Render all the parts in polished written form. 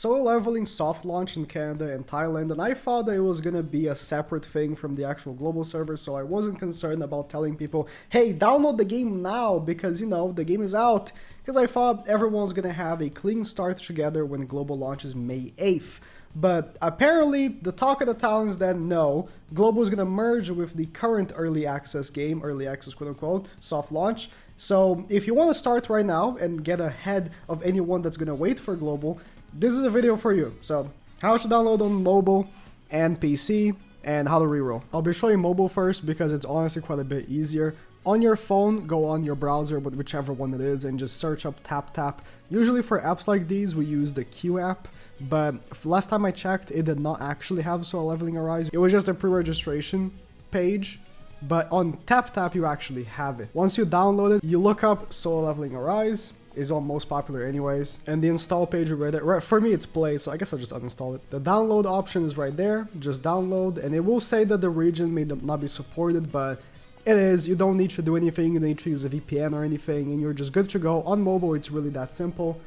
solo leveling soft launch in Canada and Thailand, and I thought that it was gonna be a separate thing from the actual global server, so I wasn't concerned about telling people, hey, download the game now, because, you know, the game is out, because I thought everyone's gonna have a clean start together when global launches May 8th. But apparently, the talk of the town is that no, global is gonna merge with the current early access game, early access quote unquote, soft launch. So if you want to start right now and get ahead of anyone that's going to wait for global, this is a video for you. So how to download on mobile and PC and how to reroll. I'll be showing mobile first because it's honestly quite a bit easier. On your phone, go on your browser, but whichever one it is, and just search up TapTap. Usually for apps like these, we use the Q app, but last time I checked, it did not actually have Solo Leveling Arise. It was just a pre-registration page. But on TapTap, you actually have it. Once you download it, you look up Solo Leveling Arise. Is all most popular anyways. And the install page right there. For me, it's Play, so I guess I'll just uninstall it. The download option is right there. Just download, and it will say that the region may not be supported, but it is. You don't need to do anything. You don't need to use a VPN or anything, and you're just good to go. On mobile, it's really that simple.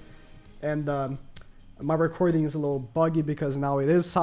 And my recording is a little buggy because now it is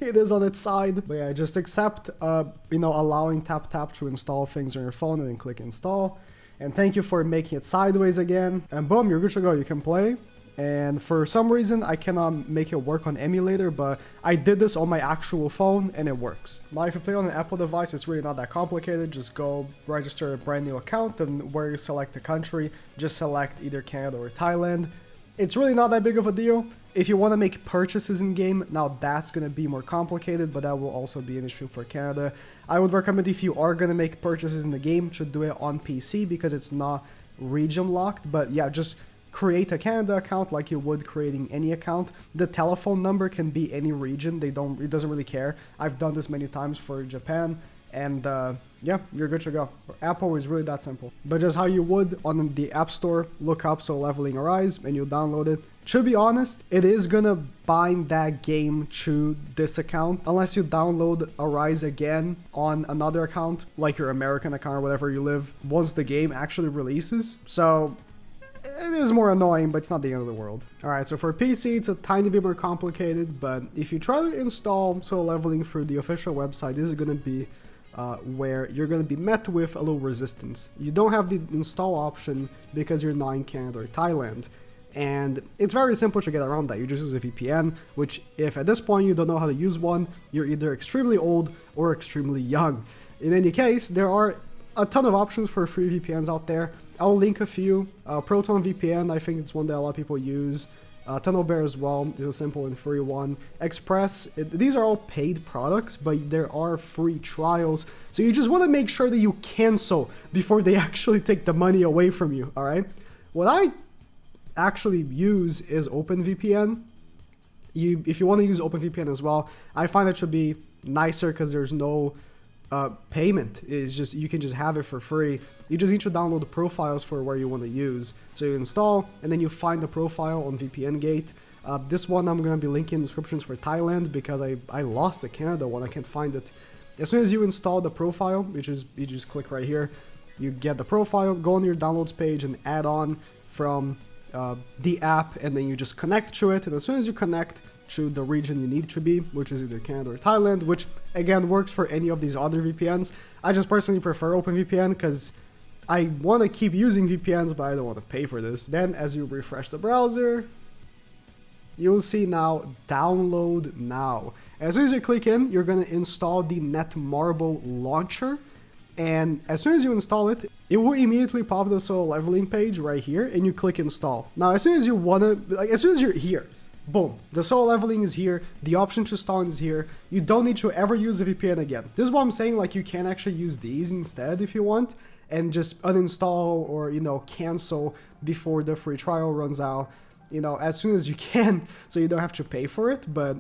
it is on its side. But yeah, just accept, allowing TapTap to install things on your phone and then click install. And thank you for making it sideways again. And boom, you're good to go. You can play. And for some reason, I cannot make it work on emulator, but I did this on my actual phone and it works. Now, if you play on an Apple device, it's really not that complicated. Just go register a brand new account, and where you select the country, just select either Canada or Thailand. It's really not that big of a deal. If you want to make purchases in game, now that's going to be more complicated, but that will also be an issue for Canada. I would recommend, if you are going to make purchases in the game, to do it on PC because it's not region locked. But yeah, just create a Canada account like you would creating any account. The telephone number can be any region. It doesn't really care. I've done this many times for Japan. And yeah, you're good to go. For Apple is really that simple. But just how you would on the App Store, look up Solo Leveling Arise and you download it. To be honest, it is gonna bind that game to this account unless you download Arise again on another account, like your American account or whatever you live, once the game actually releases. So it is more annoying, but it's not the end of the world. Alright, so for PC, it's a tiny bit more complicated, but if you try to install Solo Leveling through the official website, this is gonna be where you're going to be met with a little resistance. You don't have the install option because you're not in Canada or Thailand. And it's very simple to get around that. You just use a VPN, which if at this point you don't know how to use one, you're either extremely old or extremely young. In any case, there are a ton of options for free VPNs out there. I'll link a few. Proton VPN, I think it's one that a lot of people use. Tunnel Bear as well is a simple and free one. Express, these are all paid products, but there are free trials. So you just want to make sure that you cancel before they actually take the money away from you, all right? What I actually use is OpenVPN. If you want to use OpenVPN as well, I find it should be nicer because there's no payment. Is just, you can just have it for free. You just need to download the profiles for where you want to use. So you install and then you find the profile on VPN Gate. This one I'm going to be linking in descriptions for Thailand because I lost the Canada one. I can't find it. As soon as you install the profile, which is you just click right here, you get the profile, go on your downloads page and add on from the app, and then you just connect to it. And as soon as you connect to the region you need to be, which is either Canada or Thailand, which again works for any of these other VPNs. I just personally prefer OpenVPN because I want to keep using VPNs, but I don't want to pay for this. Then as you refresh the browser, you'll see now download now. As soon as you click in, you're going to install the Netmarble launcher. And as soon as you install it, it will immediately pop the Solo Leveling page right here, and you click install. Now, as soon as you want to, as soon as you're here, boom, the Solo Leveling is here, the option to install is here. You don't need to ever use a VPN again. This is what I'm saying, like you can actually use these instead if you want, and just uninstall or, cancel before the free trial runs out, as soon as you can, so you don't have to pay for it. But,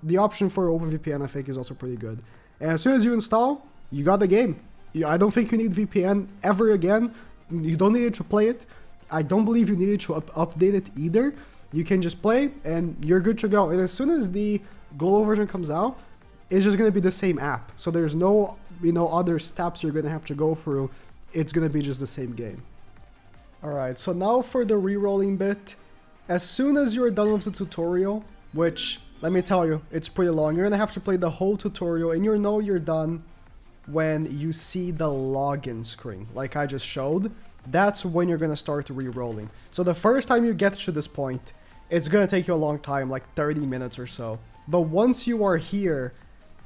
the option for OpenVPN, I think, is also pretty good. And as soon as you install, you got the game. I don't think you need VPN ever again. You don't need to play it. I don't believe you needed to update it either. You can just play and you're good to go. And as soon as the global version comes out, it's just going to be the same app. So there's no, other steps you're going to have to go through. It's going to be just the same game. All right, so now for the re-rolling bit. As soon as you're done with the tutorial, which, let me tell you, it's pretty long. You're gonna have to play the whole tutorial, and you'll know you're done when you see the login screen, like I just showed. That's when you're gonna start re-rolling. So the first time you get to this point, it's gonna take you a long time, like 30 minutes or so. But once you are here,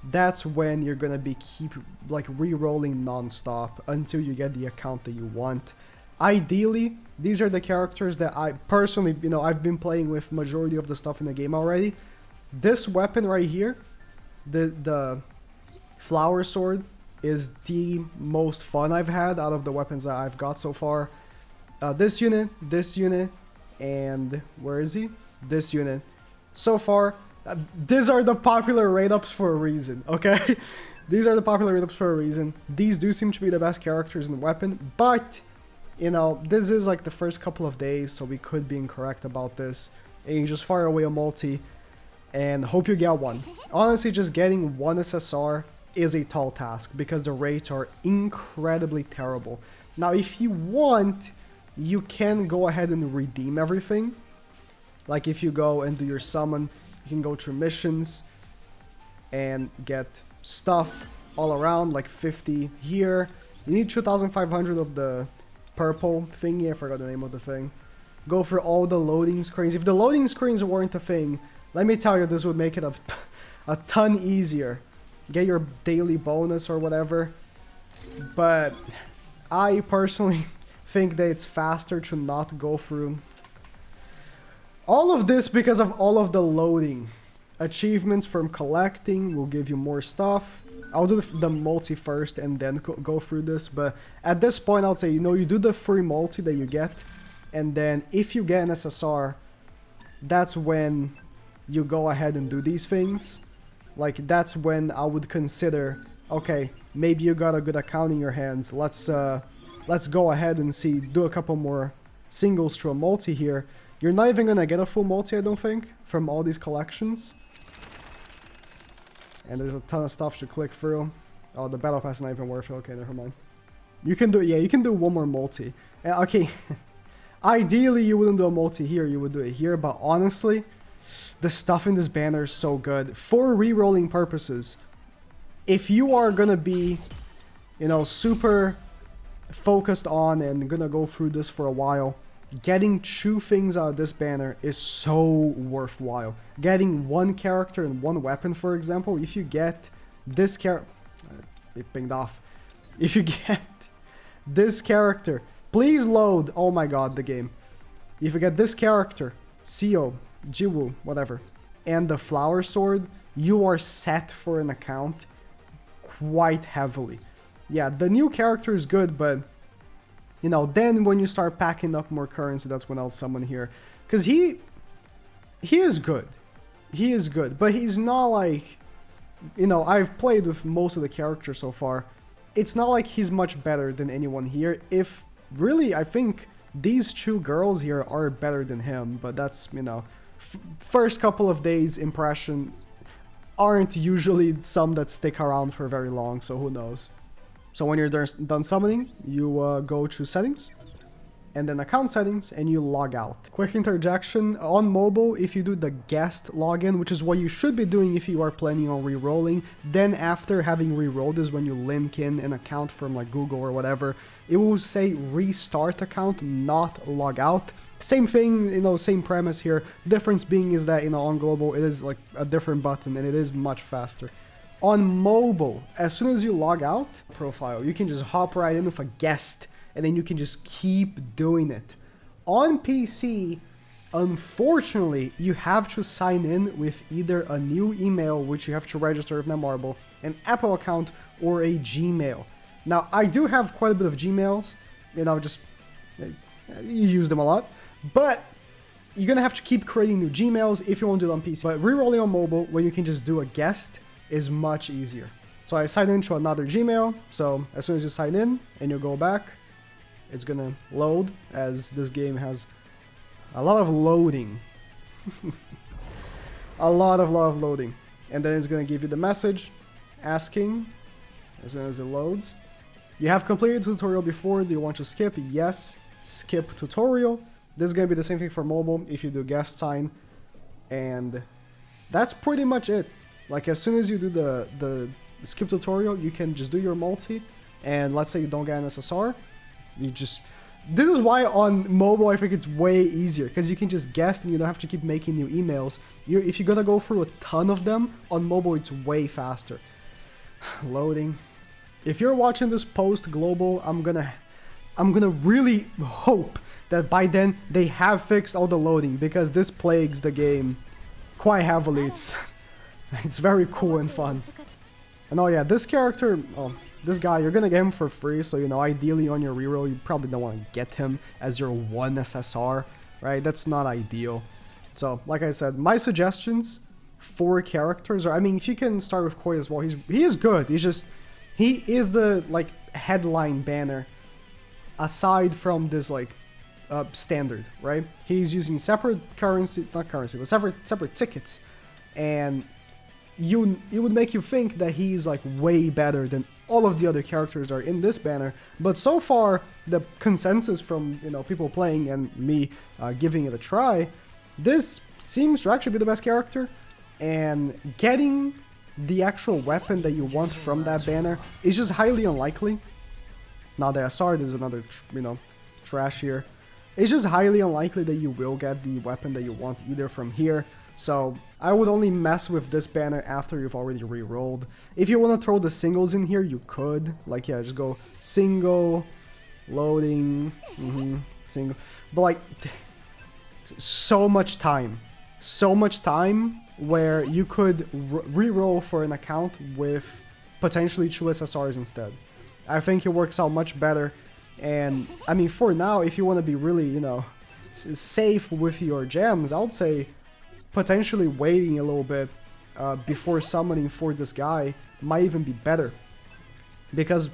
that's when you're gonna be keep like re-rolling non-stop until you get the account that you want. Ideally, these are the characters that I personally, you know, I've been playing with majority of the stuff in the game already. This weapon right here, the flower sword, is the most fun I've had out of the weapons that I've got so far. This unit, and where is he? This unit. So far, these are the popular rate-ups for a reason, okay? These are the popular rate-ups for a reason. These do seem to be the best characters in the weapon, but, you know, this is like the first couple of days, so we could be incorrect about this. And you just fire away a multi, and hope you get one. Honestly, just getting one SSR is a tall task, because the rates are incredibly terrible. Now, if you want, you can go ahead and redeem everything. Like if you go and do your summon, you can go through missions and get stuff all around, like 50 here. You need 2,500 of the purple thingy, I forgot the name of the thing. Go for all the loading screens. If the loading screens weren't a thing, let me tell you, this would make it a ton easier. Get your daily bonus or whatever. But I personally think that it's faster to not go through all of this because of all of the loading. Achievements from collecting will give you more stuff. I'll do the multi first and then go through this. But at this point, I'll say, you know, you do the free multi that you get. And then if you get an SSR, that's when you go ahead and do these things. Like, that's when I would consider, okay, maybe you got a good account in your hands. Let's go ahead and do a couple more singles to a multi here. You're not even gonna get a full multi, I don't think, from all these collections. And there's a ton of stuff to click through. Oh, the battle pass is not even worth it. Okay, never mind. You can do, yeah, you can do one more multi. Okay, ideally you wouldn't do a multi here, you would do it here, but honestly, the stuff in this banner is so good. For re-rolling purposes, if you are gonna be, you know, super focused on and gonna go through this for a while, getting 2 things out of this banner is so worthwhile. Getting 1 character and 1 weapon, for example, if you get this character, it pinged off. If you get this character, please load, oh my god, the game. If you get this character, Seo, Jiwoo, whatever, and the flower sword, you are set for an account quite heavily. Yeah, the new character is good, but, you know, then when you start packing up more currency, that's when I'll summon here. Because he is good. He is good, but he's not like, you know, I've played with most of the characters so far. It's not like he's much better than anyone here. If, really, I think these 2 girls here are better than him, but that's, you know, first couple of days impression aren't usually some that stick around for very long, so who knows. So when you're done summoning, you go to settings, and then account settings, and you log out. Quick interjection, on mobile, if you do the guest login, which is what you should be doing if you are planning on re-rolling, then after having re-rolled is when you link in an account from like Google or whatever, it will say restart account, not log out. Same thing, you know, same premise here. Difference being is that, you know, on global, it is like a different button and it is much faster. On mobile, as soon as you log out profile, you can just hop right in with a guest and then you can just keep doing it. On PC, unfortunately, you have to sign in with either a new email, which you have to register with Netmarble, an Apple account, or a Gmail. Now, I do have quite a bit of Gmails, you know, just, you use them a lot, but you're gonna have to keep creating new Gmails if you want to do it on PC. But re-rolling on mobile, when you can just do a guest, is much easier. So I signed into another Gmail, so as soon as you sign in and you go back, it's gonna load, as this game has a lot of loading. a lot of loading. And then it's gonna give you the message asking, as soon as it loads, you have completed the tutorial before, do you want to skip? Yes, skip tutorial. This is going to be the same thing for mobile if you do guest sign. And that's pretty much it. Like, as soon as you do the skip tutorial, you can just do your multi. And let's say you don't get an SSR, you just... This is why on mobile I think it's way easier, because you can just guess and you don't have to keep making new emails. If you're gonna go through a ton of them, on mobile it's way faster. Loading. If you're watching this post global, I'm gonna really hope that by then they have fixed all the loading, because this plagues the game quite heavily. It's very cool and fun. And oh yeah, this character, this guy, you're gonna get him for free, so, you know, ideally on your reroll, you probably don't want to get him as your one SSR, right? That's not ideal. So, like I said, my suggestions for characters are, I mean, if you can start with Koi as well, he is good. He is the, like, headline banner, aside from this, like, standard, right? He's using separate currency, not currency, but separate tickets, and it would make you think that he's, like, way better than all of the other characters are in this banner. But so far, the consensus from, you know, people playing and me giving it a try, this seems to actually be the best character, and getting the actual weapon that you want from that banner is just highly unlikely. Now the Asard is another, you know, trash here. It's just highly unlikely that you will get the weapon that you want either from here. So I would only mess with this banner after you've already re-rolled. If you want to throw the singles in here, you could. Like, yeah, just go single, loading, single. But, like, so much time where you could re-roll for an account with potentially 2 SSRs instead. I think it works out much better. And, I mean, for now, if you want to be really, you know, safe with your gems, I would say potentially waiting a little bit before summoning for this guy might even be better. Because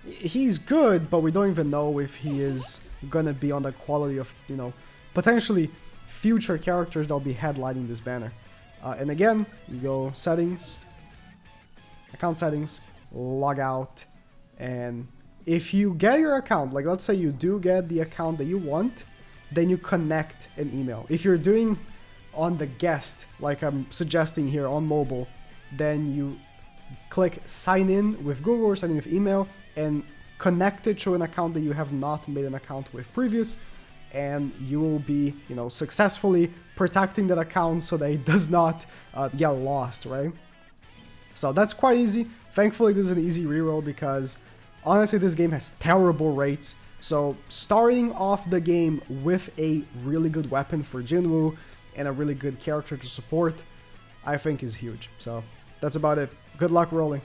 he's good, but we don't even know if he is gonna be on the quality of, you know, potentially future characters that'll be headlining this banner. And again, you go settings, account settings, log out, and if you get your account, like let's say you do get the account that you want, then you connect an email. If you're doing on the guest, like I'm suggesting here on mobile, then you click sign in with Google or sign in with email and connect it to an account that you have not made an account with previous, and you will be, you know, successfully protecting that account so that it does not get lost, right? So that's quite easy. Thankfully, this is an easy reroll because honestly, this game has terrible rates. So starting off the game with a really good weapon for Jinwoo and a really good character to support, I think is huge. So that's about it. Good luck rolling.